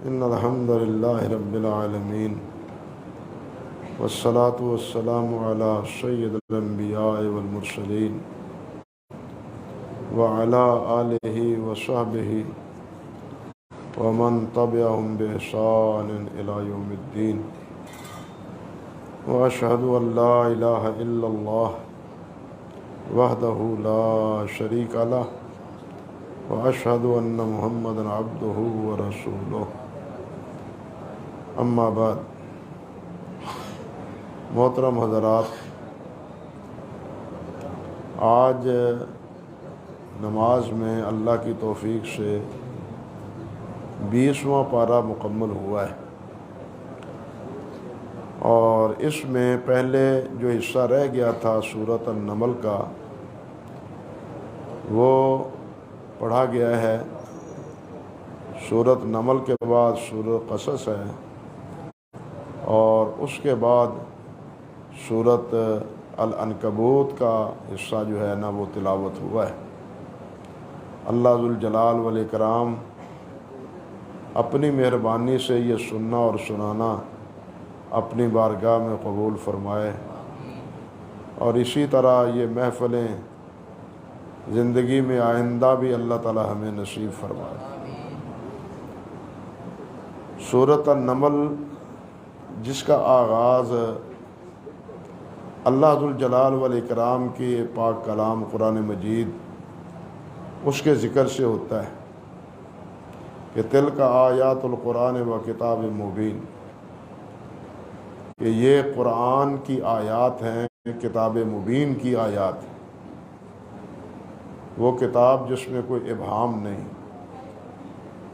إن الحمد لله رب العالمين والصلاة والسلام على سيد الأنبياء والمرسلين وعلى آله وصحبه ومن تبعهم بإحسان إلى يوم الدين وأشهد أن لا إله إلا الله وحده لا شريك له وأشهد أن محمدا عبده ورسوله اما بعد۔ محترم حضرات، آج نماز میں اللہ کی توفیق سے 20واں پارہ مکمل ہوا ہے، اور اس میں پہلے جو حصہ رہ گیا تھا سورۃ النمل کا وہ پڑھا گیا ہے۔ سورۃ نمل کے بعد سورۃ قصص ہے، اور اس کے بعد سورۃ العنکبوت کا حصہ جو ہے نا وہ تلاوت ہوا ہے۔ اللہ ذوالجلال والاکرام اپنی مہربانی سے یہ سننا اور سنانا اپنی بارگاہ میں قبول فرمائے، اور اسی طرح یہ محفلیں زندگی میں آئندہ بھی اللہ تعالی ہمیں نصیب فرمائے۔ سورۃ النمل جس کا آغاز اللہ ذوالجلال والاکرام کی پاک کلام قرآن مجید اس کے ذکر سے ہوتا ہے کہ تلک آیات القرآن و کتاب مبین، کہ یہ قرآن کی آیات ہیں، کتاب مبین کی آیات ہیں، وہ کتاب جس میں کوئی ابہام نہیں،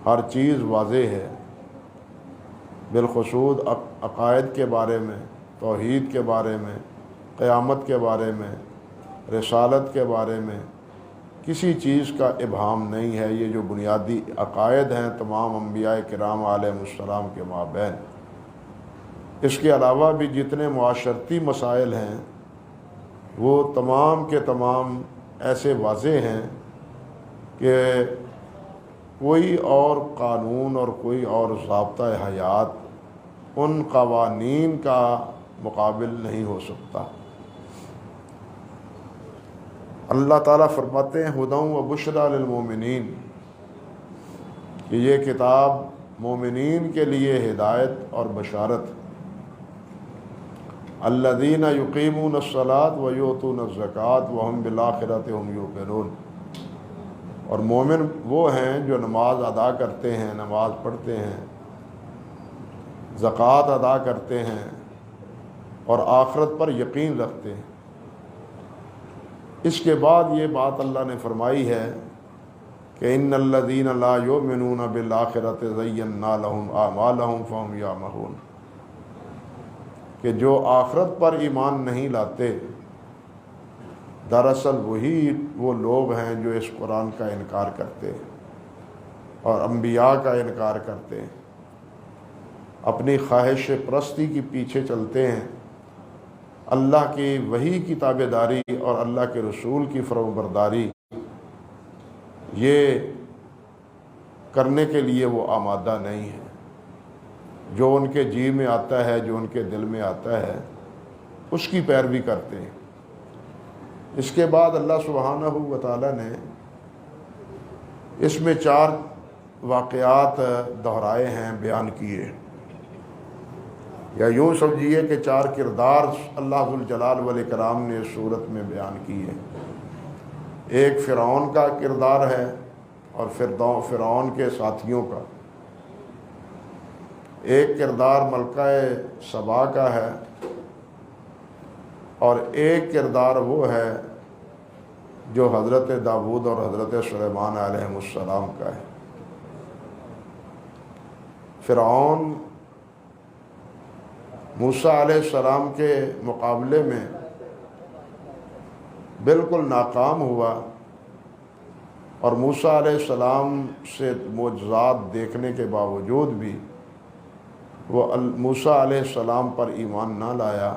ہر چیز واضح ہے، بالخصوص عقائد کے بارے میں، توحید کے بارے میں، قیامت کے بارے میں، رسالت کے بارے میں کسی چیز کا ابہام نہیں ہے۔ یہ جو بنیادی عقائد ہیں تمام انبیاء کرام علیہم السلام کے مابین، اس کے علاوہ بھی جتنے معاشرتی مسائل ہیں وہ تمام کے تمام ایسے واضح ہیں کہ کوئی اور قانون اور کوئی اور ضابطہ حیات ان قوانین کا مقابل نہیں ہو سکتا۔ اللہ تعالیٰ فرماتے ہیں ھدی و بشریٰ للمؤمنین، کہ یہ کتاب مومنین کے لیے ہدایت اور بشارت۔ الذین یقیمون الصلاۃ و یؤتون الزکوٰۃ وہم بالآخرۃ ھم یوقنون، اور مومن وہ ہیں جو نماز ادا کرتے ہیں، نماز پڑھتے ہیں، زکوٰۃ ادا کرتے ہیں، اور آخرت پر یقین رکھتے ہیں۔ اس کے بعد یہ بات اللہ نے فرمائی ہے کہ ان الذین لا یؤمنون بالآخرۃ زینا لہم اعمالہم فہم یعمہون، کہ جو آخرت پر ایمان نہیں لاتے دراصل وہی وہ لوگ ہیں جو اس قرآن کا انکار کرتے ہیں اور انبیاء کا انکار کرتے ہیں، اپنی خواہش پرستی کے پیچھے چلتے ہیں، اللہ کی وحی کی تابع داری اور اللہ کے رسول کی فرمانبرداری یہ کرنے کے لیے وہ آمادہ نہیں ہے۔ جو ان کے جی میں آتا ہے، جو ان کے دل میں آتا ہے، اس کی پیروی کرتے ہیں۔ اس کے بعد اللہ سبحانہ و تعالی نے اس میں 4 واقعات دہرائے ہیں، بیان کیے، یا یوں سمجھیے کہ 4 کردار اللہ ذوالجلال والاکرام نے اس صورت میں بیان کیے۔ ایک فرعون کا کردار ہے اور فرعون کے ساتھیوں کا، ایک کردار ملکہ سبا کا ہے، اور ایک کردار وہ ہے جو حضرت داؤد اور حضرت سلیمان علیہ السلام کا ہے۔ فرعون موسیٰ علیہ السلام کے مقابلے میں بالکل ناکام ہوا، اور موسیٰ علیہ السلام سے معجزات دیکھنے کے باوجود بھی وہ موسیٰ علیہ السلام پر ایمان نہ لایا،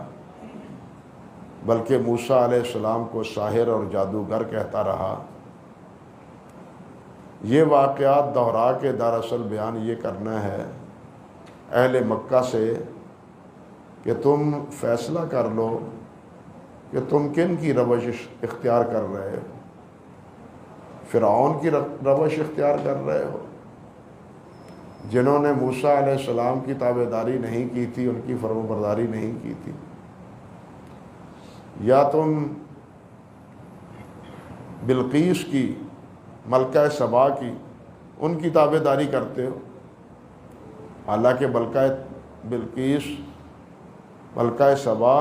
بلکہ موسیٰ علیہ السلام کو ساحر اور جادوگر کہتا رہا۔ یہ واقعات دہرا کے دراصل بیان یہ کرنا ہے اہل مکہ سے کہ تم فیصلہ کر لو کہ تم کن کی روش اختیار کر رہے ہو، فرعون کی روش اختیار کر رہے ہو جنہوں نے موسیٰ علیہ السلام کی تابعداری نہیں کی تھی، ان کی فرمانبرداری نہیں کی تھی، یا تم بلقیس کی، ملکہ سبا کی، ان کی تابعداری کرتے ہو؟ حالانکہ بلقیس، ملکہ سبا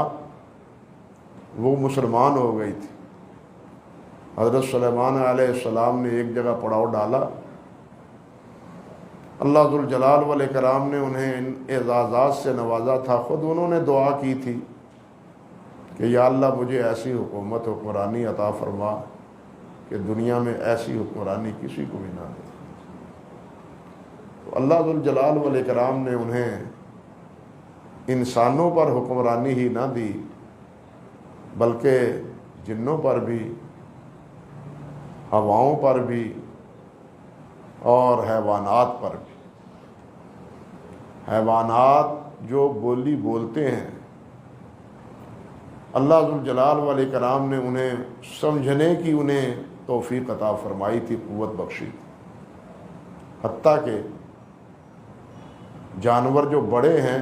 وہ مسلمان ہو گئی تھی۔ حضرت سلیمان علیہ السلام نے ایک جگہ پڑاؤ ڈالا، اللہ ذوالجلال والاکرام نے انہیں ان اعزازات سے نوازا تھا، خود انہوں نے دعا کی تھی کہ یا اللہ مجھے ایسی حکمرانی عطا فرما کہ دنیا میں ایسی حکمرانی کسی کو بھی نہ دے۔ تو اللہ ذوالجلال والاکرام نے انہیں انسانوں پر حکمرانی ہی نہ دی بلکہ جنوں پر بھی، ہواؤں پر بھی اور حیوانات پر بھی۔ حیوانات جو بولی بولتے ہیں، اللہ ذوالجلال والاکرام نے انہیں سمجھنے کی انہیں توفیق عطا فرمائی تھی، قوت بخشی تھی، حتیٰ کہ جانور جو بڑے ہیں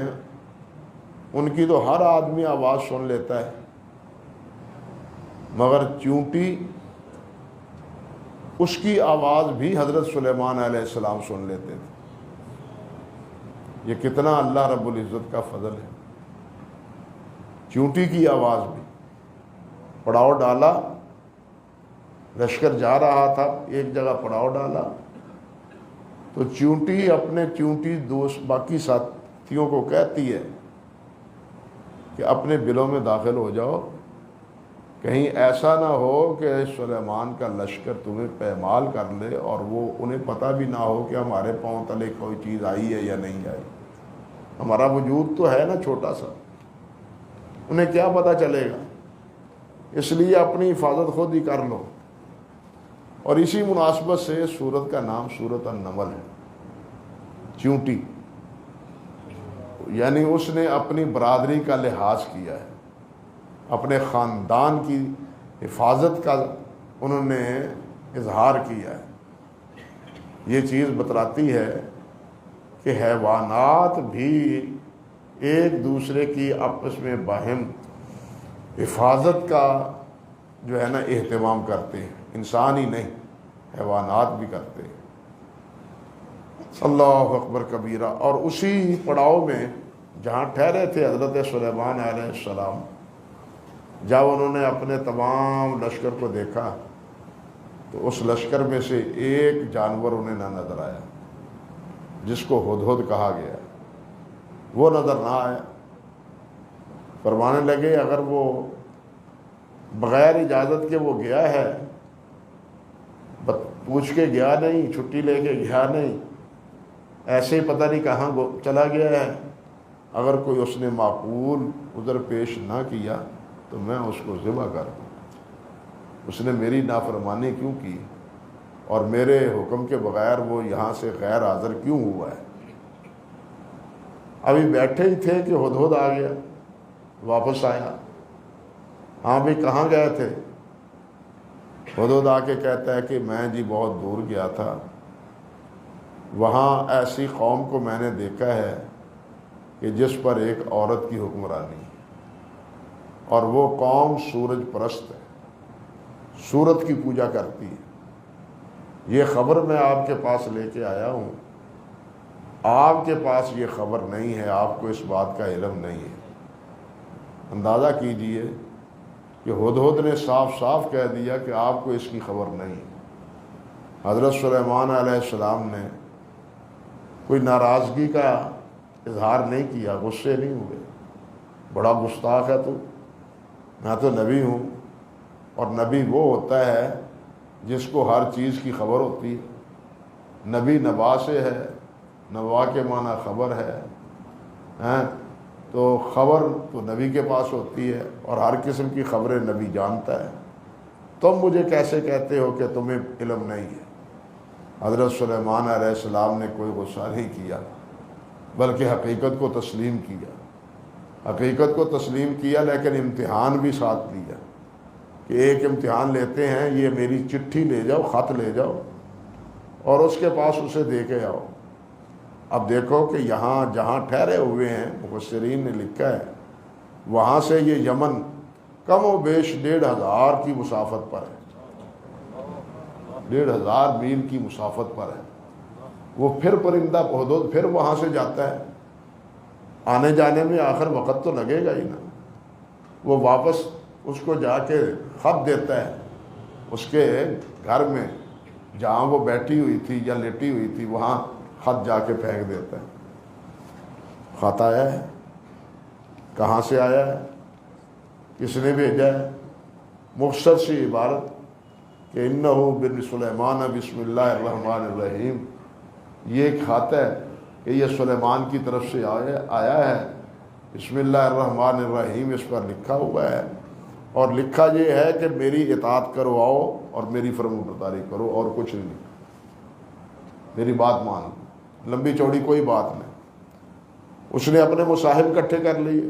ان کی تو ہر آدمی آواز سن لیتا ہے، مگر چونٹی، اس کی آواز بھی حضرت سلیمان علیہ السلام سن لیتے تھے۔ یہ کتنا اللہ رب العزت کا فضل ہے۔ چونٹی کی آواز بھی، پڑاؤ ڈالا، لشکر جا رہا تھا، ایک جگہ پڑاؤ ڈالا تو چونٹی دوست باقی ساتھیوں کو کہتی ہے کہ اپنے بلوں میں داخل ہو جاؤ، کہیں ایسا نہ ہو کہ سلیمان کا لشکر تمہیں پیمال کر لے اور وہ انہیں پتہ بھی نہ ہو کہ ہمارے پاؤں تلے کوئی چیز آئی ہے یا نہیں آئی۔ ہمارا وجود تو ہے نا چھوٹا سا، انہیں کیا پتہ چلے گا؟ اس لیے اپنی حفاظت خود ہی کر لو۔ اور اسی مناسبت سے سورت کا نام سورت النمل ہے، چونٹی، یعنی اس نے اپنی برادری کا لحاظ کیا ہے، اپنے خاندان کی حفاظت کا انہوں نے اظہار کیا ہے۔ یہ چیز بتلاتی ہے کہ حیوانات بھی ایک دوسرے کی آپس میں باہم حفاظت کا جو ہے نا اہتمام کرتے ہیں، انسان ہی نہیں، حیوانات بھی کرتے ہیں۔ اللہ اکبر کبیرہ۔ اور اسی پڑاؤ میں جہاں ٹھہرے تھے حضرت سلیمان علیہ السلام، جب انہوں نے اپنے تمام لشکر کو دیکھا تو اس لشکر میں سے ایک جانور انہیں نہ نظر آیا جس کو ہدہد کہا گیا، وہ نظر نہ آیا۔ فرمانے لگے اگر وہ بغیر اجازت کے وہ گیا ہے، پوچھ کے گیا نہیں، چھٹی لے کے گیا نہیں، ایسے ہی پتہ نہیں کہاں چلا گیا ہے، اگر کوئی اس نے معقول عذر پیش نہ کیا تو میں اس کو ذبح کر دوں۔ اس نے میری نافرمانی کیوں کی اور میرے حکم کے بغیر وہ یہاں سے غیر حاضر کیوں ہوا ہے؟ ابھی بیٹھے ہی تھے کہ ہدہد آ گیا، واپس آیا۔ ہاں بھی کہاں گئے تھے؟ ہدہد آ کے کہتا ہے کہ میں جی بہت دور گیا تھا، وہاں ایسی قوم کو میں نے دیکھا ہے کہ جس پر ایک عورت کی حکمرانی ہے، اور وہ قوم سورج پرست ہے، سورج کی پوجا کرتی ہے۔ یہ خبر میں آپ کے پاس لے کے آیا ہوں، آپ کے پاس یہ خبر نہیں ہے، آپ کو اس بات کا علم نہیں ہے۔ اندازہ کیجئے کہ ہدہد نے صاف صاف کہہ دیا کہ آپ کو اس کی خبر نہیں۔ حضرت سلیمان علیہ السلام نے کوئی ناراضگی کا اظہار نہیں کیا، غصے نہیں ہوئے، بڑا گستاخ ہے تو، میں تو نبی ہوں، اور نبی وہ ہوتا ہے جس کو ہر چیز کی خبر ہوتی ہے۔ نبی نبا سے ہے، نبا کے معنی خبر ہے، تو خبر تو نبی کے پاس ہوتی ہے اور ہر قسم کی خبریں نبی جانتا ہے۔ تم مجھے کیسے کہتے ہو کہ تمہیں علم نہیں ہے؟ حضرت سلیمان علیہ السلام نے کوئی غصہ نہیں کیا، بلکہ حقیقت کو تسلیم کیا، حقیقت کو تسلیم کیا، لیکن امتحان بھی ساتھ لیا کہ ایک امتحان لیتے ہیں، یہ میری چٹھی لے جاؤ، خط لے جاؤ اور اس کے پاس اسے دے کے آؤ۔ اب دیکھو کہ یہاں جہاں ٹھہرے ہوئے ہیں، مفسرین نے لکھا ہے وہاں سے یہ یمن کم و بیش 1500 کی مسافت پر ہے، 1500 میل کی مسافت پر ہے۔ وہ پھر پرندہ حدود پھر وہاں سے جاتا ہے، آنے جانے میں آخر وقت تو لگے گا ہی نا۔ وہ واپس اس کو جا کے خط دیتا ہے اس کے گھر میں جہاں وہ بیٹھی ہوئی تھی یا لیٹی ہوئی تھی، وہاں خط جا کے پھینک دیتا ہے۔ خط آیا ہے، کہاں سے آیا ہے، کس نے بھیجا ہے؟ مختصر سی عبارت کہ انہو بن سلیمان بسم اللہ الرحمن الرحیم، یہ ایک خط ہے کہ یہ سلیمان کی طرف سے آیا ہے، بسم اللہ الرحمن الرحیم اس پر لکھا ہوا ہے، اور لکھا یہ ہے کہ میری اطاعت کرو آؤ اور میری فرمانبرداری کرو، اور کچھ نہیں، میری بات مان، لمبی چوڑی کوئی بات نہیں۔ اس نے اپنے مصاحب اکٹھے کر لیے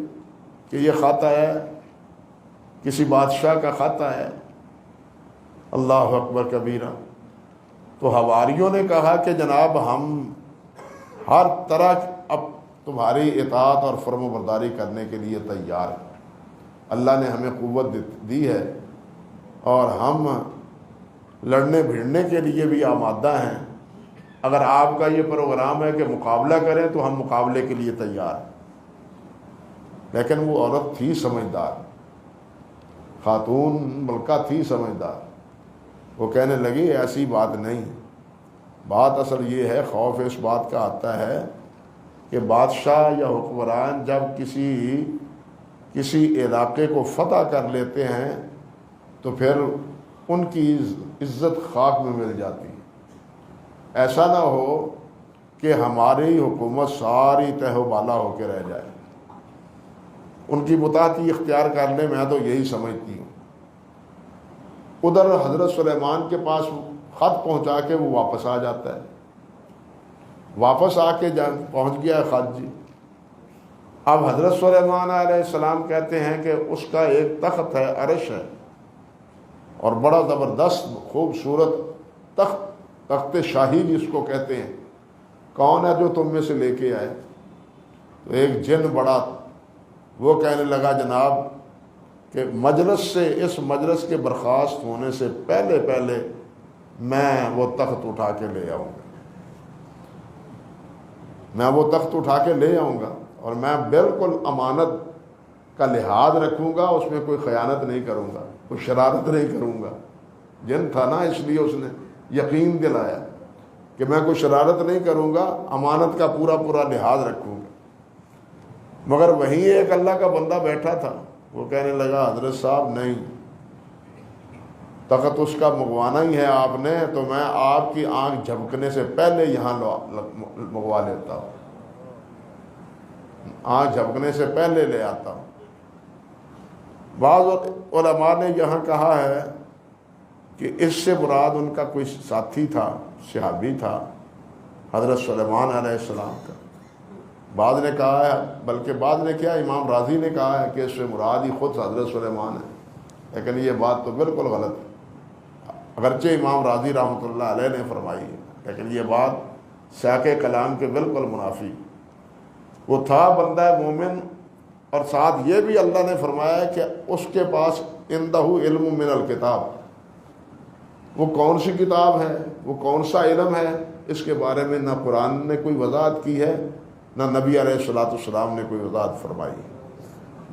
کہ یہ خط آیا ہے، کسی بادشاہ کا خط آیا ہے۔ اللہ اکبر کبیرہ۔ تو حواریوں نے کہا کہ جناب ہم ہر طرح اب تمہاری اطاعت اور فرم برداری کرنے کے لیے تیار ہیں، اللہ نے ہمیں قوت دی ہے اور ہم لڑنے بھیڑنے کے لیے بھی آمادہ ہیں، اگر آپ کا یہ پروگرام ہے کہ مقابلہ کریں تو ہم مقابلے کے لیے تیار ہیں۔ لیکن وہ عورت تھی سمجھدار، خاتون ملکہ تھی سمجھدار، وہ کہنے لگی ایسی بات نہیں، بات اصل یہ ہے، خوف اس بات کا آتا ہے کہ بادشاہ یا حکمران جب کسی علاقے کو فتح کر لیتے ہیں تو پھر ان کی عزت خاک میں مل جاتی ہے۔ ایسا نہ ہو کہ ہماری حکومت ساری تہ و بالا ہو کے رہ جائے۔ ان کی مطاعتی اختیار کرنے میں تو یہی سمجھتی ہوں۔ ادھر حضرت سلیمان کے پاس خط پہنچا کے وہ واپس آ جاتا ہے، واپس آ کے پہنچ گیا ہے خط جی۔ اب حضرت سلیمان علیہ السلام کہتے ہیں کہ اس کا ایک تخت ہے، عرش ہے، اور بڑا زبردست خوبصورت تخت شاہی جس کو کہتے ہیں۔ کون ہے جو تم میں سے لے کے آئے؟ تو ایک جن بڑا وہ کہنے لگا جناب کہ اس مجلس کے برخاست ہونے سے پہلے میں وہ تخت اٹھا کے لے آؤں گا، میں وہ تخت اٹھا کے لے آؤں گا، اور میں بالکل امانت کا لحاظ رکھوں گا، اس میں کوئی خیانت نہیں کروں گا، کوئی شرارت نہیں کروں گا۔ جن تھا نا، اس لیے اس نے یقین دلایا کہ میں کوئی شرارت نہیں کروں گا، امانت کا پورا لحاظ رکھوں گا۔ مگر وہیں ایک اللہ کا بندہ بیٹھا تھا، وہ کہنے لگا حضرت صاحب نہیں، تخت اس کا منگوانا ہی ہے آپ نے، تو میں آپ کی آنکھ جھپکنے سے پہلے یہاں منگوا لیتا ہوں، آنکھ جھپکنے سے پہلے لے آتا ہوں۔ بعض علماء نے یہاں کہا ہے کہ اس سے مراد ان کا کوئی ساتھی تھا، صحابی تھا حضرت سلیمان علیہ السلام کا۔ بعض نے کہا ہے، بلکہ بعض نے کیا، امام راضی نے کہا ہے کہ اس سے مراد ہی خود حضرت سلیمان ہے، لیکن یہ بات تو بالکل غلط ہے، اگرچہ امام راضی رحمۃ اللہ علیہ نے فرمائی ہے، لیکن یہ بات سیاق کلام کے بالکل منافی۔ وہ تھا بندہ مومن، اور ساتھ یہ بھی اللہ نے فرمایا کہ اس کے پاس عندہ علم من الکتاب، وہ کون سی کتاب ہے، وہ کون سا علم ہے، اس کے بارے میں نہ قرآن نے کوئی وضاحت کی ہے، نہ نبی علیہ السلام نے کوئی وضاحت فرمائی۔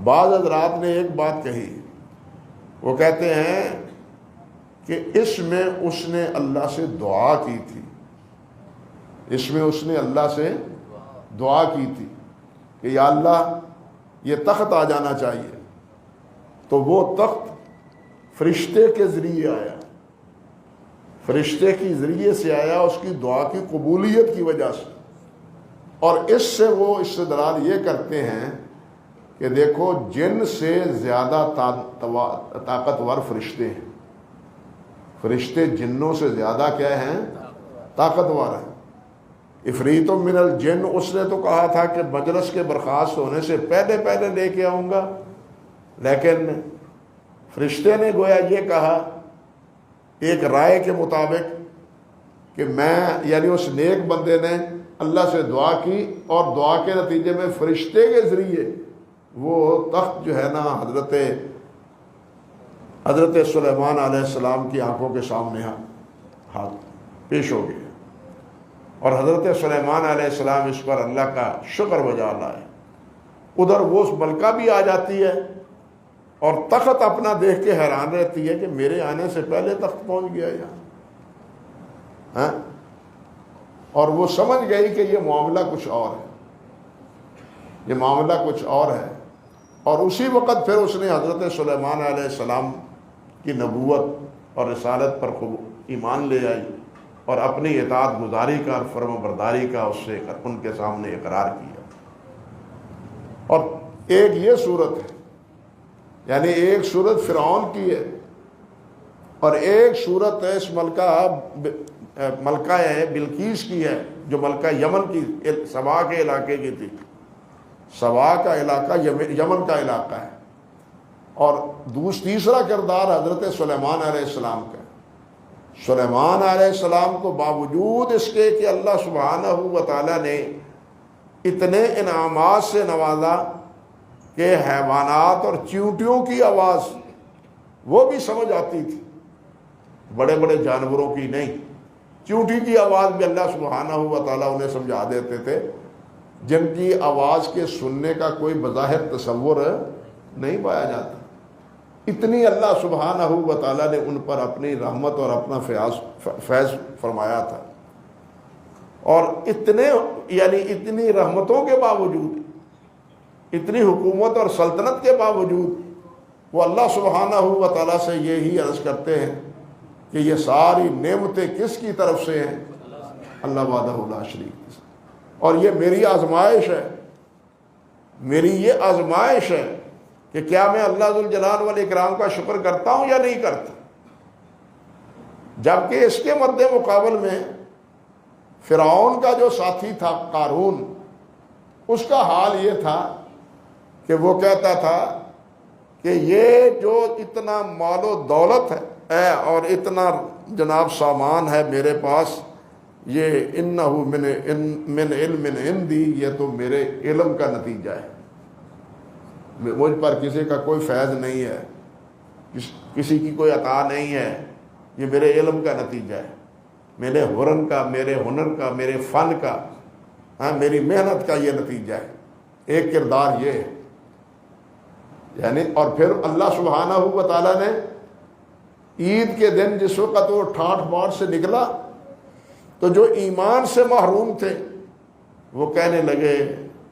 بعض حضرات نے ایک بات کہی، وہ کہتے ہیں کہ اس میں اس نے اللہ سے دعا کی تھی، اس میں اس نے اللہ سے دعا کی تھی کہ یا اللہ یہ تخت آ جانا چاہیے، تو وہ تخت فرشتے کے ذریعے آیا، فرشتے کے ذریعے سے آیا، اس کی دعا کی قبولیت کی وجہ سے۔ اور اس سے وہ استدلال یہ کرتے ہیں کہ دیکھو جن سے زیادہ طاقتور فرشتے ہیں، فرشتے جنوں سے زیادہ کیا ہیں؟ طاقتور ہیں۔ افریت من الجن، اس نے تو کہا تھا کہ مجلس کے برخاست ہونے سے پہلے پہلے لے کے آؤں گا، لیکن فرشتے نے گویا یہ کہا ایک رائے کے مطابق کہ میں، یعنی اس نیک بندے نے اللہ سے دعا کی اور دعا کے نتیجے میں فرشتے کے ذریعے وہ تخت جو ہے نا حضرت سلیمان علیہ السلام کی آنکھوں کے سامنے ہاتھ پیش ہو گیا، اور حضرت سلیمان علیہ السلام اس پر اللہ کا شکر بجا لائے۔ ادھر وہ ملکہ بھی آ جاتی ہے اور تخت اپنا دیکھ کے حیران رہتی ہے کہ میرے آنے سے پہلے تخت پہنچ گیا یہاں، ہاں؟ اور وہ سمجھ گئی کہ یہ معاملہ کچھ اور ہے، یہ معاملہ کچھ اور ہے، اور اسی وقت پھر اس نے حضرت سلیمان علیہ السلام کی نبوت اور رسالت پر ایمان لے آئی اور اپنی اطاعت گزاری کا اور فرم برداری کا اس سے ان کے سامنے اقرار کیا۔ اور ایک یہ صورت ہے، یعنی ایک صورت فرعون کی ہے اور ایک صورت ہے اس ملکہ بلقیس کی ہے، جو ملکہ یمن کی سبا کے علاقے کی تھی۔ سبا کا علاقہ یمن کا علاقہ ہے، اور تیسرا کردار حضرت سلیمان علیہ السلام کا۔ سلیمان علیہ السلام کو باوجود اس کے کہ اللہ سبحانہ و تعالیٰ نے اتنے انعامات سے نوازا کہ حیوانات اور چیونٹیوں کی آواز وہ بھی سمجھ آتی تھی، بڑے بڑے جانوروں کی نہیں، چیونٹی کی آواز بھی اللہ سبحانہ و تعالیٰ انہیں سمجھا دیتے تھے، جن کی آواز کے سننے کا کوئی بظاہر تصور نہیں پایا جاتا۔ اتنی اللہ سبحانہ و تعالیٰ نے ان پر اپنی رحمت اور اپنا فیض فرمایا تھا، اور اتنی رحمتوں کے باوجود، اتنی حکومت اور سلطنت کے باوجود وہ اللہ سبحانہ و تعالیٰ سے یہی عرض کرتے ہیں کہ یہ ساری نعمتیں کس کی طرف سے ہیں؟ اللہ وحدہ لا شریک۔ اور یہ میری آزمائش ہے، میری یہ آزمائش ہے کہ کیا میں اللہ ذوالجلال والاکرام کا شکر کرتا ہوں یا نہیں کرتا۔ جبکہ اس کے مد مقابل میں فرعون کا جو ساتھی تھا قارون، اس کا حال یہ تھا کہ وہ کہتا تھا کہ یہ جو اتنا مال و دولت ہے اور اتنا جناب سامان ہے میرے پاس، یہ انہ من علم عندی، یہ تو میرے علم کا نتیجہ ہے، مجھ پر کسی کا کوئی فیض نہیں ہے، کسی کی کوئی عطا نہیں ہے، یہ میرے علم کا نتیجہ ہے، میرے ہنر کا، میرے فن کا، میری محنت کا یہ نتیجہ ہے۔ ایک کردار یہ ہے، یعنی اور پھر اللہ سبحانہ و تعالیٰ نے عید کے دن جس وقت وہ ٹھاٹھ باٹھ سے نکلا تو جو ایمان سے محروم تھے وہ کہنے لگے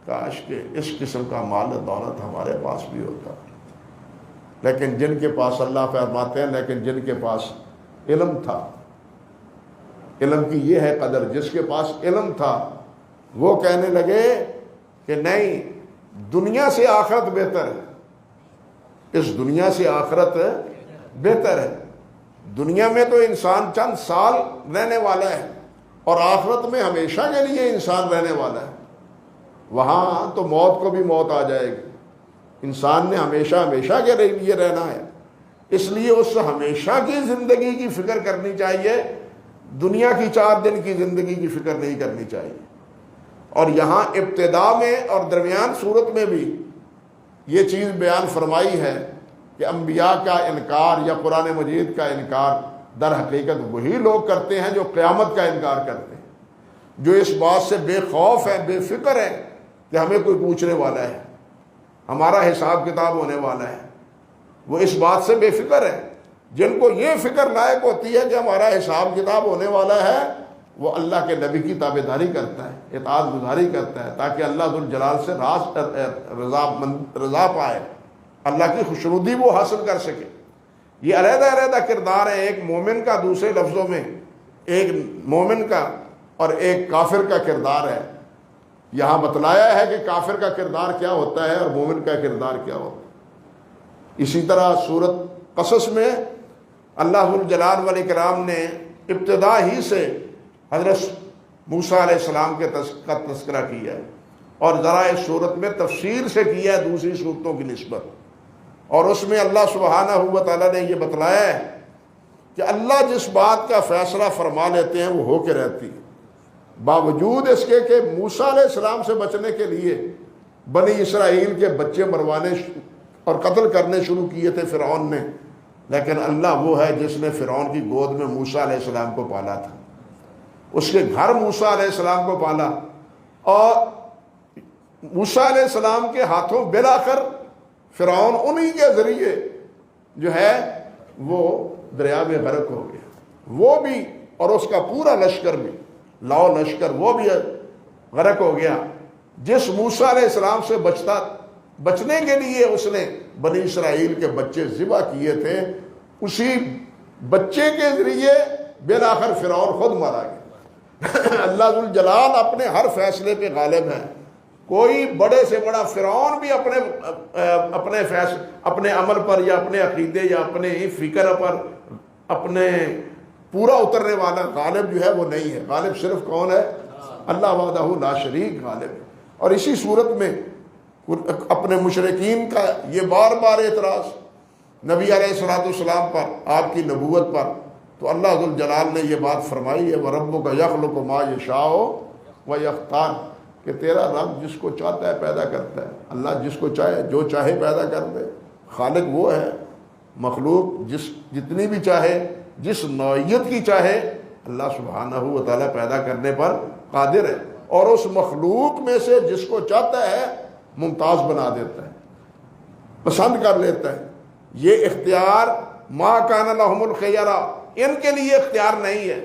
کاش کہ اس قسم کا مال دولت ہمارے پاس بھی ہوتا، لیکن جن کے پاس، اللہ فرماتے ہیں لیکن جن کے پاس علم تھا، علم کی یہ ہے قدر، جس کے پاس علم تھا وہ کہنے لگے کہ نہیں، دنیا سے آخرت بہتر ہے، اس دنیا سے آخرت بہتر ہے۔ دنیا میں تو انسان چند سال رہنے والا ہے اور آخرت میں ہمیشہ کے لیے انسان رہنے والا ہے، وہاں تو موت کو بھی موت آ جائے گی، انسان نے ہمیشہ کے لیے رہنا ہے، اس لیے اس ہمیشہ کی زندگی کی فکر کرنی چاہیے، دنیا کی 4 دن کی زندگی کی فکر نہیں کرنی چاہیے۔ اور یہاں ابتدا میں اور درمیان صورت میں بھی یہ چیز بیان فرمائی ہے کہ انبیاء کا انکار یا قرآن مجید کا انکار در حقیقت وہی لوگ کرتے ہیں جو قیامت کا انکار کرتے ہیں، جو اس بات سے بے خوف ہے، بے فکر ہے کہ ہمیں کوئی پوچھنے والا ہے، ہمارا حساب کتاب ہونے والا ہے، وہ اس بات سے بے فکر ہے۔ جن کو یہ فکر لائق ہوتی ہے کہ ہمارا حساب کتاب ہونے والا ہے، وہ اللہ کے نبی کی تابعداری کرتا ہے، اطاعت گزاری کرتا ہے، تاکہ اللہ ذوالجلال سے رضا پائے، اللہ کی خوشنودی وہ حاصل کر سکے۔ یہ علیحدہ کردار ہے ایک مومن کا، دوسرے لفظوں میں ایک مومن کا اور ایک کافر کا کردار ہے۔ یہاں بتلایا ہے کہ کافر کا کردار کیا ہوتا ہے اور مومن کا کردار کیا ہوتا ہے۔ اسی طرح سورۃ قصص میں اللہ ذوالجلال والاکرام نے ابتدا ہی سے حضرت موسیٰ علیہ السلام کا تذکرہ کیا ہے، اور ذرا اس صورت میں تفصیل سے کیا ہے دوسری صورتوں کی نسبت، اور اس میں اللہ سبحانہ و تعالیٰ نے یہ بتلایا ہے کہ اللہ جس بات کا فیصلہ فرما لیتے ہیں وہ ہو کے رہتی ہے، باوجود اس کے کہ موسیٰ علیہ السلام سے بچنے کے لیے بنی اسرائیل کے بچے مروانے اور قتل کرنے شروع کیے تھے فرعون نے، لیکن اللہ وہ ہے جس نے فرعون کی گود میں موسیٰ علیہ السلام کو پالا تھا، اس کے گھر موسیٰ علیہ السلام کو پالا، اور موسیٰ علیہ السلام کے ہاتھوں بالآخر فرعون انہی کے ذریعے جو ہے وہ دریا میں غرق ہو گیا، وہ بھی اور اس کا پورا لشکر بھی، لاؤ لشکر، وہ بھی غرق ہو گیا۔ جس موسیٰ علیہ السلام سے بچنے کے لیے اس نے بنی اسرائیل کے بچے ذبح کیے تھے، اسی بچے کے ذریعے بالآخر فرعون خود مارا گیا۔ اللہ ذوالجلال اپنے ہر فیصلے پہ غالب ہے، کوئی بڑے سے بڑا فرعون بھی اپنے عمل پر یا اپنے عقیدے یا اپنے فکر پر اپنے پورا اترنے والا غالب جو ہے وہ نہیں ہے، غالب صرف کون ہے؟ اللہ وحدہ لا شریک غالب ہے۔ اور اسی صورت میں اپنے مشرکین کا یہ بار بار اعتراض نبی علیہ السلام پر، آپ کی نبوت پر، تو اللہ ذوالجلال نے یہ بات فرمائی ہے وَرَبُّكَ يَخْلُقُ مَا يَشَاءُ وَيَخْتَارُ، کہ تیرا رب جس کو چاہتا ہے پیدا کرتا ہے، اللہ جس کو چاہے جو چاہے پیدا کر دے، خالق وہ ہے، مخلوق جتنی بھی چاہے جس نوعیت کی چاہے اللہ سبحانہ و تعالیٰ پیدا کرنے پر قادر ہے، اور اس مخلوق میں سے جس کو چاہتا ہے ممتاز بنا دیتا ہے، پسند کر لیتا ہے۔ یہ اختیار ما کان لہم الخیرہ، ان کے لیے اختیار نہیں ہے،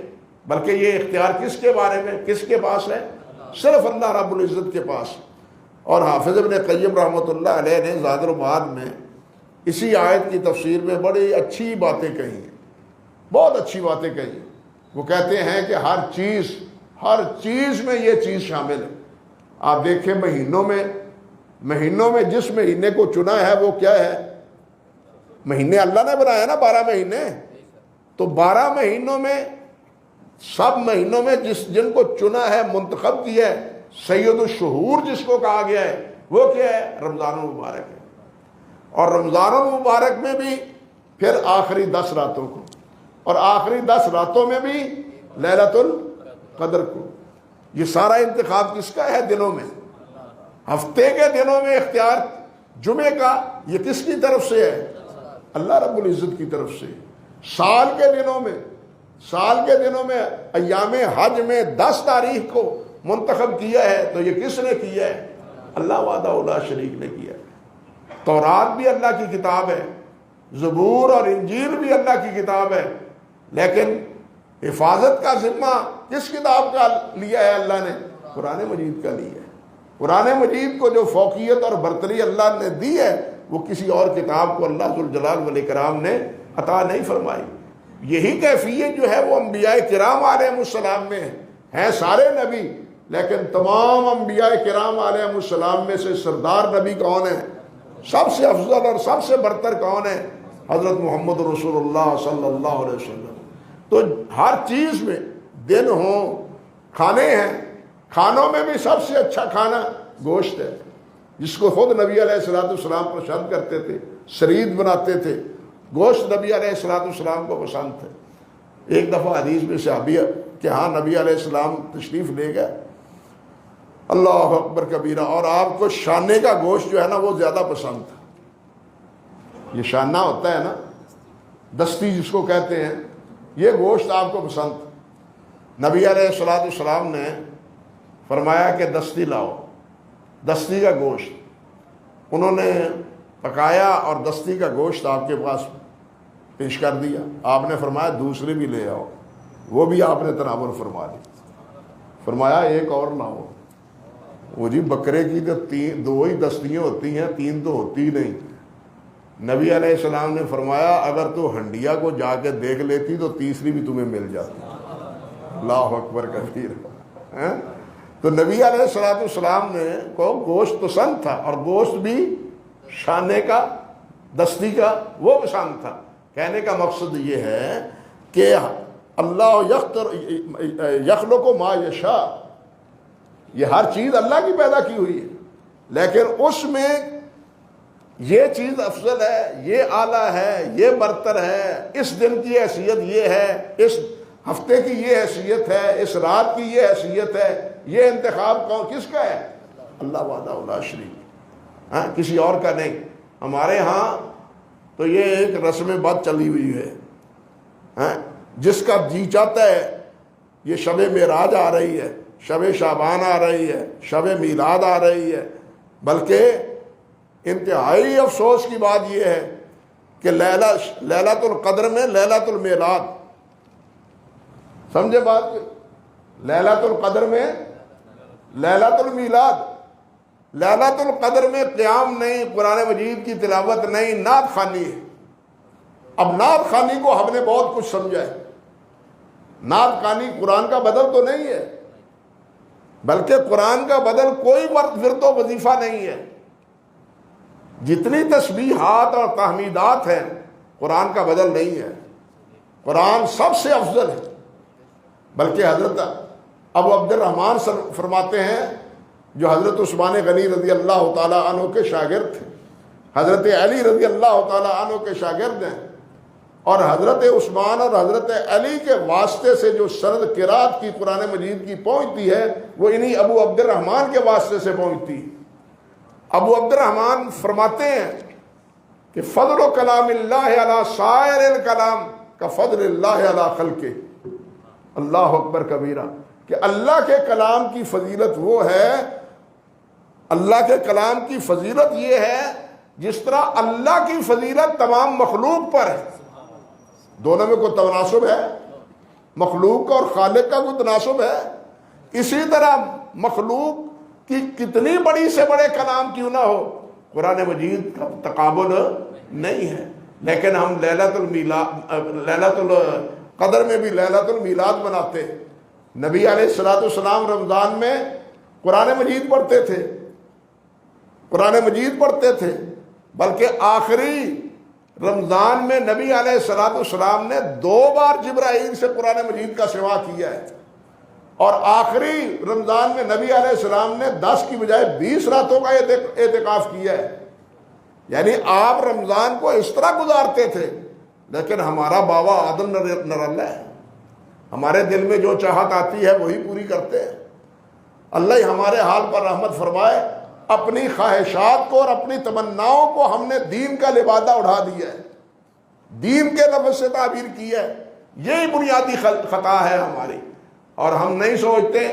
بلکہ یہ اختیار کس کے بارے میں، کس کے پاس ہے؟ صرف اللہ رب العزت کے پاس۔ اور حافظ ابن قیم رحمۃ اللہ علیہ نے زاد المعاد میں اسی آیت کی تفسیر میں بڑی اچھی باتیں کہی ہیں، بہت اچھی باتیں کہی۔ وہ کہتے ہیں کہ ہر چیز میں یہ چیز شامل ہے۔ آپ دیکھیں مہینوں میں جس مہینے کو چنا ہے وہ کیا ہے؟ مہینے اللہ نے بنایا نا 12 مہینے، تو 12 مہینوں میں سب مہینوں میں جن کو چنا ہے، منتخب کیا ہے، سید الشہور جس کو کہا گیا ہے وہ کیا ہے؟ رمضان المبارک ہے۔ اور رمضان المبارک میں بھی پھر آخری 10 راتوں کو، اور آخری 10 راتوں میں بھی لیلۃ القدر کو۔ یہ سارا انتخاب کس کا ہے؟ دنوں میں، ہفتے کے دنوں میں اختیار جمعے کا یہ کس کی طرف سے ہے؟ اللہ رب العزت کی طرف سے۔ سال کے دنوں میں ایام حج میں 10 تاریخ کو منتخب کیا ہے، تو یہ کس نے کیا ہے؟ اللہ وحدہ لا شریک نے کیا ہے۔ تورات بھی اللہ کی کتاب ہے، زبور اور انجیل بھی اللہ کی کتاب ہے، لیکن حفاظت کا ذمہ کس کتاب کا لیا ہے؟ اللہ نے قرآن مجید کا لیا ہے۔ قرآن مجید کو جو فوقیت اور برتری اللہ نے دی ہے وہ کسی اور کتاب کو اللہ ذوالجلال والاکرام نے عطا نہیں فرمائی۔ یہی کیفیت جو ہے وہ انبیاء کرام علیہ السلام میں ہیں، سارے نبی، لیکن تمام انبیاء کرام علیہ السلام میں سے سردار نبی کون ہے؟ سب سے افضل اور سب سے برتر کون ہے؟ حضرت محمد رسول اللہ صلی اللہ علیہ وسلم۔ تو ہر چیز میں دن ہوں، کھانے ہیں، کھانوں میں بھی سب سے اچھا کھانا گوشت ہے، جس کو خود نبی علیہ السلام پسند کرتے تھے، شرید بناتے تھے، گوشت نبی علیہ السلام کو پسند تھے۔ ایک دفعہ حدیث میں صحابی کہ ہاں نبی علیہ السلام تشریف لے گئے، اللہ اکبر کبیرہ، اور آپ کو شانے کا گوشت جو ہے نا وہ زیادہ پسند تھا۔ یہ شانہ ہوتا ہے نا، دستی جس کو کہتے ہیں، یہ گوشت آپ کو پسند تھا۔ نبی علیہ السلام نے فرمایا کہ دستی لاؤ، دستی کا گوشت انہوں نے پکایا اور دستی کا گوشت آپ کے پاس پیش کر دیا۔ آپ نے فرمایا دوسری بھی لے آؤ، وہ بھی آپ نے تناول فرما دی۔ فرمایا ایک اور لاؤ۔ وہ جی بکرے کی تو 2 ہی دستیاں ہوتی ہیں، 3 تو ہوتی نہیں۔ نبی علیہ السلام نے فرمایا اگر تو ہنڈیا کو جا کے دیکھ لیتی تو تیسری بھی تمہیں مل جاتی۔ اللہ اکبر کبیر۔ تو نبی علیہ السلام نے کو گوشت پسند تھا، اور گوشت بھی شانے کا، دستی کا وہ پسند تھا۔ کہنے کا مقصد یہ ہے کہ اللہ یخلق ما یشاء، یہ ہر چیز اللہ کی پیدا کی ہوئی ہے، لیکن اس میں یہ چیز افضل ہے، یہ اعلیٰ ہے، یہ برتر ہے، اس دن کی حیثیت یہ ہے، اس ہفتے کی یہ حیثیت ہے، اس رات کی یہ حیثیت ہے، یہ انتخاب کس کا ہے؟ اللہ وحدہ لا شریک، ہاں کسی اور کا نہیں۔ ہمارے ہاں تو یہ ایک رسم بد چلی ہوئی ہے، ہاں جس کا جی چاہتا ہے یہ شب معراج آ رہی ہے، شب شعبان آ رہی ہے، شب میلاد آ رہی ہے، بلکہ انتہائی افسوس کی بات یہ ہے کہ لیلۃ القدر میں لیلۃ المیلاد، سمجھے بات؟ لیلۃ القدر میں لیلۃ المیلاد، لیلۃ القدر میں قیام نہیں، قرآن مجید کی تلاوت نہیں، نعت خوانی ہے۔ اب نعت خوانی کو ہم نے بہت کچھ سمجھا ہے، نعت خوانی قرآن کا بدل تو نہیں ہے، بلکہ قرآن کا بدل کوئی ورد و وظیفہ نہیں ہے۔ جتنی تسبیحات اور تحمیدات ہیں قرآن کا بدل نہیں ہے، قرآن سب سے افضل ہے۔ بلکہ حضرت ابو عبد الرحمن فرماتے ہیں، جو حضرت عثمان غنی رضی اللہ تعالیٰ عنہ کے شاگرد تھے، حضرت علی رضی اللہ تعالیٰ عنہ کے شاگرد ہیں، اور حضرت عثمان اور حضرت علی کے واسطے سے جو سند قرات کی قرآن مجید کی پہنچتی ہے وہ انہی ابو عبد الرحمن کے واسطے سے پہنچتی ہے۔ ابو عبد الرحمن فرماتے ہیں کہ فضل و کلام اللہ علی سائر الکلام کا فضل اللہ علی خلقہ، اللہ اکبر کبیرہ، کہ اللہ کے کلام کی فضیلت وہ ہے، اللہ کے کلام کی فضیلت یہ ہے جس طرح اللہ کی فضیلت تمام مخلوق پر ہے۔ دونوں میں کوئی تناسب ہے؟ مخلوق اور خالق کا کوئی تناسب ہے؟ اسی طرح مخلوق کی کتنی بڑی سے بڑے کلام کیوں نہ ہو، قرآن مجید کا تقابل نہیں ہے۔ لیکن ہم لیلۃ القدر میں بھی لیلۃ المیلاد مناتے۔ نبی علیہ السلام رمضان میں قرآن مجید پڑھتے تھے، قرآن مجید پڑھتے تھے، بلکہ آخری رمضان میں نبی علیہ السلام نے 2 بار جبرائیل سے قرآن مجید کا سوا کیا ہے، اور آخری رمضان میں نبی علیہ السلام نے 10 کی بجائے 20 راتوں کا اعتکاف کیا ہے۔ یعنی آپ رمضان کو اس طرح گزارتے تھے، لیکن ہمارا بابا آدم نراللہ ہے، ہمارے دل میں جو چاہت آتی ہے وہی پوری کرتے ہیں۔ اللہ ہی ہمارے حال پر رحمت فرمائے۔ اپنی خواہشات کو اور اپنی تمناؤں کو ہم نے دین کا لبادہ اڑا دیا ہے، دین کے لفظ سے تعبیر کی ہے، یہی بنیادی خطا ہے ہماری۔ اور ہم نہیں سوچتے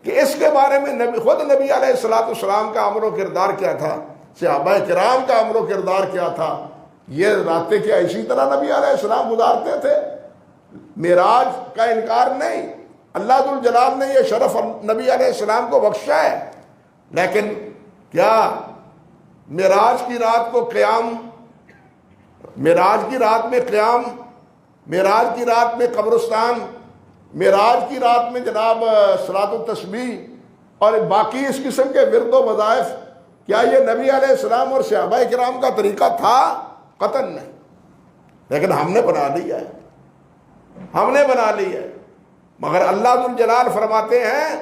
کہ اس کے بارے میں خود نبی علیہ السلام کا امر و کردار کیا تھا، صحابہ کرام کا امر و کردار کیا تھا۔ یہ راتیں کیا اسی طرح نبی علیہ السلام گزارتے تھے؟ معراج کا انکار نہیں، اللہ ذوالجلال نے یہ شرف نبی علیہ السلام کو بخشا ہے، لیکن کیا معراج کی رات کو قیام، معراج کی رات میں قیام، معراج کی رات میں قبرستان، معراج کی رات میں جناب صلاۃ التسبیح اور باقی اس قسم کے ورد و وظائف، کیا یہ نبی علیہ السلام اور صحابہ کرام کا طریقہ تھا؟ قطعاً نہیں، لیکن ہم نے بنا لیا ہے، ہم نے بنا لی ہے۔ مگر اللہ ذوالجلال فرماتے ہیں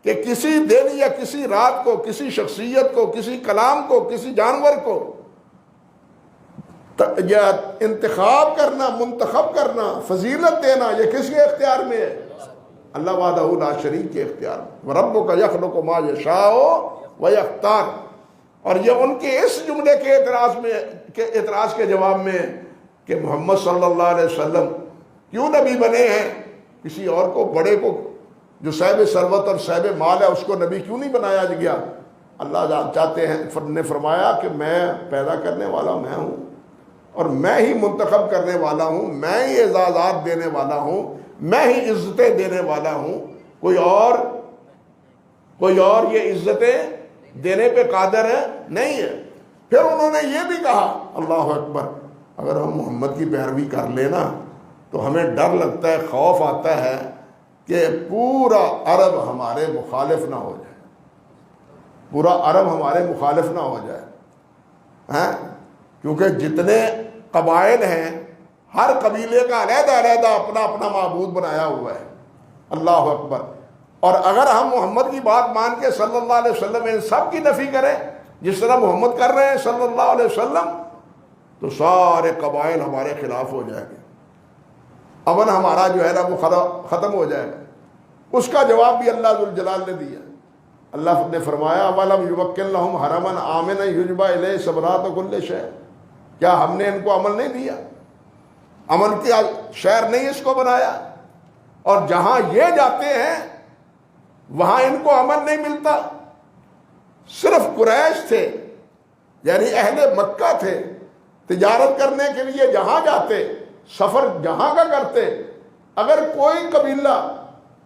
کہ کسی دن یا کسی رات کو، کسی شخصیت کو، کسی کلام کو، کسی جانور کو یا انتخاب کرنا، منتخب کرنا، فضیلت دینا، یہ کس کے اختیار میں ہے؟ اللہ وحدہ لا شریک کے اختیار میں۔ وَرَبُّكَ يَخْلُقُ مَا يَشَاءُ وَيَخْتَارُ۔ اور یہ ان کے اس جملے کے اعتراض کے جواب میں کہ محمد صلی اللہ علیہ وسلم کیوں نبی بنے ہیں، کسی اور کو، بڑے کو جو صاحب ثروت اور صاحب مال ہے اس کو نبی کیوں نہیں بنایا گیا؟ اللہ چاہتے ہیں، نے فرمایا کہ میں پیدا کرنے والا میں ہوں، اور میں ہی منتخب کرنے والا ہوں، میں ہی اعزازات دینے والا ہوں، میں ہی عزتیں دینے والا ہوں، کوئی اور یہ عزتیں دینے پہ قادر ہے نہیں ہے۔ پھر انہوں نے یہ بھی کہا، اللہ اکبر، اگر ہم محمد کی پیروی کر لینا تو ہمیں ڈر لگتا ہے، خوف آتا ہے کہ پورا عرب ہمارے مخالف نہ ہو جائے، پورا عرب ہمارے مخالف نہ ہو جائے، کیونکہ جتنے قبائل ہیں ہر قبیلے کا علیحدہ علیحدہ اپنا اپنا معبود بنایا ہوا ہے۔ اللہ اکبر۔ اور اگر ہم محمد کی بات مان کے صلی اللہ علیہ وسلم ان سب کی نفی کریں جس طرح محمد کر رہے ہیں صلی اللہ علیہ وسلم، تو سارے قبائل ہمارے خلاف ہو جائیں گے، امن ہمارا جو ہے نا وہ ختم ہو جائے گا۔ اس کا جواب بھی اللہ ذوالجلال نے دیا۔ اللہ نے فرمایا وَلَمْ يُمَكِّن لَهُمْ حَرَمًا آمِنًا يُجْبَى إِلَيْهِ ثَمَرَاتُ كُلِّ شَيْءٍ، کیا ہم نے ان کو امن نہیں دیا؟ امن کی شہر نہیں اس کو بنایا؟ اور جہاں یہ جاتے ہیں وہاں ان کو امن نہیں ملتا۔ صرف قریش تھے، یعنی اہل مکہ تھے، تجارت کرنے کے لیے جہاں جاتے، سفر جہاں کا کرتے، اگر کوئی قبیلہ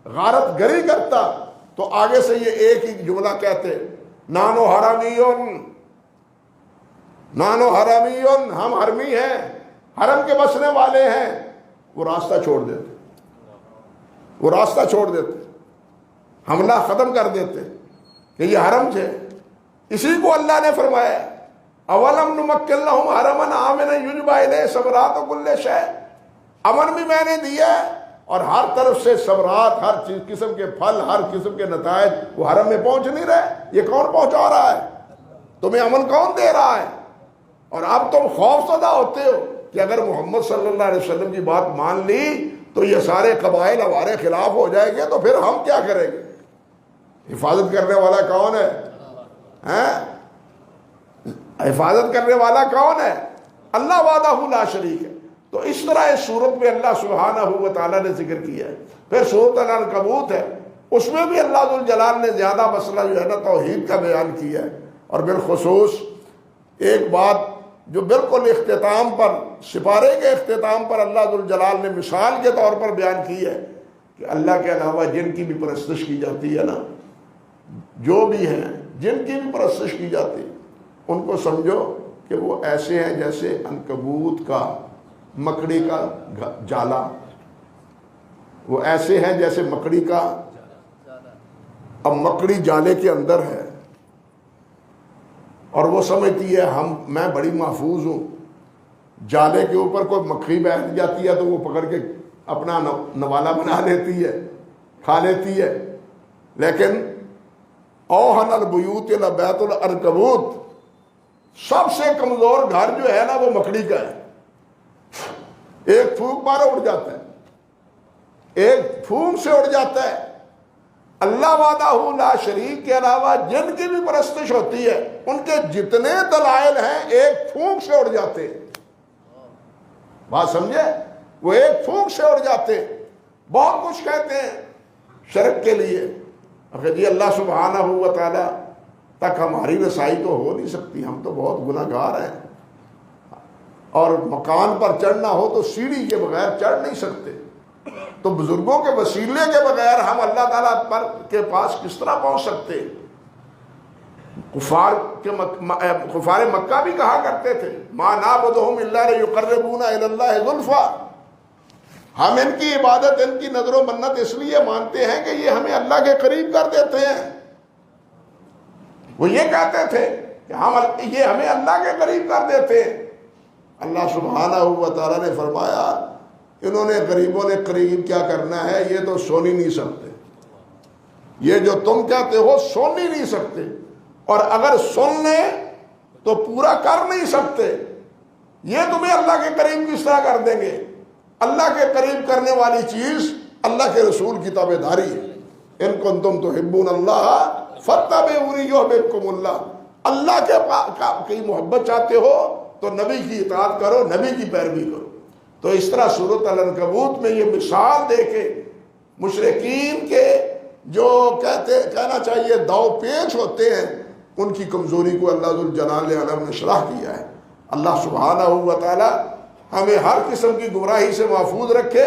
غارت گری کرتا تو آگے سے یہ ایک ہی جملہ کہتے، نانو حرامیون، نانو حرامیون، ہم حرمی ہیں، حرم کے بسنے والے ہیں۔ وہ راستہ چھوڑ دیتے، وہ راستہ چھوڑ دیتے، حملہ ختم کر دیتے کہ یہ حرم تھے۔ اسی کو اللہ نے فرمایا اولم نمکن لہم حرمن آمنا یجبی الیہ ثمرات کل شیء، امن بھی میں نے دیا ہے اور ہر طرف سے ثمرات، ہر قسم کے پھل، ہر قسم کے نتائج وہ حرم میں پہنچ نہیں رہے۔ یہ کون پہنچا رہا ہے؟ تمہیں امن کون دے رہا ہے؟ اور اب تم خوف زدہ ہوتے ہو کہ اگر محمد صلی اللہ علیہ وسلم کی بات مان لی تو یہ سارے قبائل ہمارے خلاف ہو جائیں گے، تو پھر ہم کیا کریں گے؟ حفاظت کرنے والا کون ہے؟ حفاظت کرنے والا کون ہے؟ اللہ وحدہ لا شریک ہے۔ تو اس طرح اس صورت میں اللہ سبحانہ و تعالیٰ نے ذکر کیا ہے۔ پھر سورۃ العنکبوت ہے، اس میں بھی اللہ ذوالجلال نے زیادہ مسئلہ جو ہے نا توحید کا بیان کیا ہے، اور بالخصوص ایک بات جو بالکل اختتام پر، سپارے کے اختتام پر اللہ ذوالجلال نے مثال کے طور پر بیان کی ہے کہ اللہ کے علاوہ جن کی بھی پرستش کی جاتی ہے نا، جو بھی ہیں جن کی بھی پرستش کی جاتی ہے، ان کو سمجھو کہ وہ ایسے ہیں جیسے عنکبوت کا، مکڑی کا جالا، وہ ایسے ہیں جیسے مکڑی کا۔ اب مکڑی جالے کے اندر ہے اور وہ سمجھتی ہے میں بڑی محفوظ ہوں، جالے کے اوپر کوئی مکھی بیٹھ جاتی ہے تو وہ پکڑ کے اپنا نوالا بنا لیتی ہے، کھا لیتی ہے۔ لیکن اوہن البیوت لبیت العنکبوت، سب سے کمزور گھر جو ہے نا وہ مکڑی کا ہے۔ ایک پھونک مارو اڑ جاتا ہے، ایک پھونک سے اڑ جاتا ہے۔ اللہ وحدہ لا شریک کے علاوہ جن کی بھی پرستش ہوتی ہے ان کے جتنے دلائل ہیں ایک پھونک سے اڑ جاتے ہیں۔ بات سمجھے؟ وہ ایک پھونک سے اڑ جاتے، بہت کچھ کہتے ہیں شرک کے لیے، اگر جی اللہ سبحانہ و تعالیٰ تک ہماری رسائی تو ہو نہیں سکتی، ہم تو بہت گناہ گار ہیں، اور مکان پر چڑھنا ہو تو سیڑھی کے بغیر چڑھ نہیں سکتے، تو بزرگوں کے وسیلے کے بغیر ہم اللہ تعالیٰ پر کے پاس کس طرح پہنچ سکتے؟ کفار مکہ بھی کہا کرتے تھے ما نعبدہم الا لیقربونا الی اللہ زلفیٰ، ہم ان کی عبادت، ان کی نذر و منت اس لیے مانتے ہیں کہ یہ ہمیں اللہ کے قریب کر دیتے ہیں۔ وہ یہ کہتے تھے کہ یہ ہمیں اللہ کے قریب کر دیتے ہیں۔ اللہ سبحانہ و تعالیٰ نے فرمایا انہوں نے غریبوں نے قریب کیا کرنا ہے، یہ تو سن ہی نہیں سکتے، یہ جو تم کہتے ہو سن ہی نہیں سکتے، اور اگر سن لیں تو پورا کر نہیں سکتے، یہ تمہیں اللہ کے قریب کس طرح کر دیں گے؟ اللہ کے قریب کرنے والی چیز اللہ کے رسول کی تابعداری ہے۔ ان کنتم تحبون اللہ فاتبعونی یحببکم اللہ، اللہ کی محبت چاہتے ہو تو نبی کی اطاعت کرو، نبی کی پیروی کرو۔ تو اس طرح سورۃ العنکبوت میں یہ مثال دے کے مشرکین کے جو کہنا چاہیے داؤ پیچ ہوتے ہیں، ان کی کمزوری کو اللہ ذوالجلال علیہ نے شرح کیا ہے۔ اللہ سبحانہ و تعالی ہمیں ہر قسم کی گمراہی سے محفوظ رکھے۔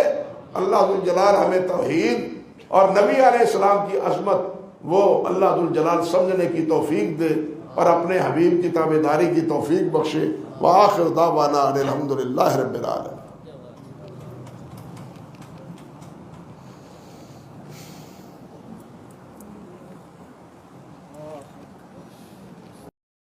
اللہ ذوالجلال ہمیں توحید اور نبی علیہ السلام کی عظمت وہ اللہ ذوالجلال سمجھنے کی توفیق دے اور اپنے حبیب کی تابعداری کی توفیق بخشے۔ وآخر دعوانا ان الحمد للہ رب العالمین۔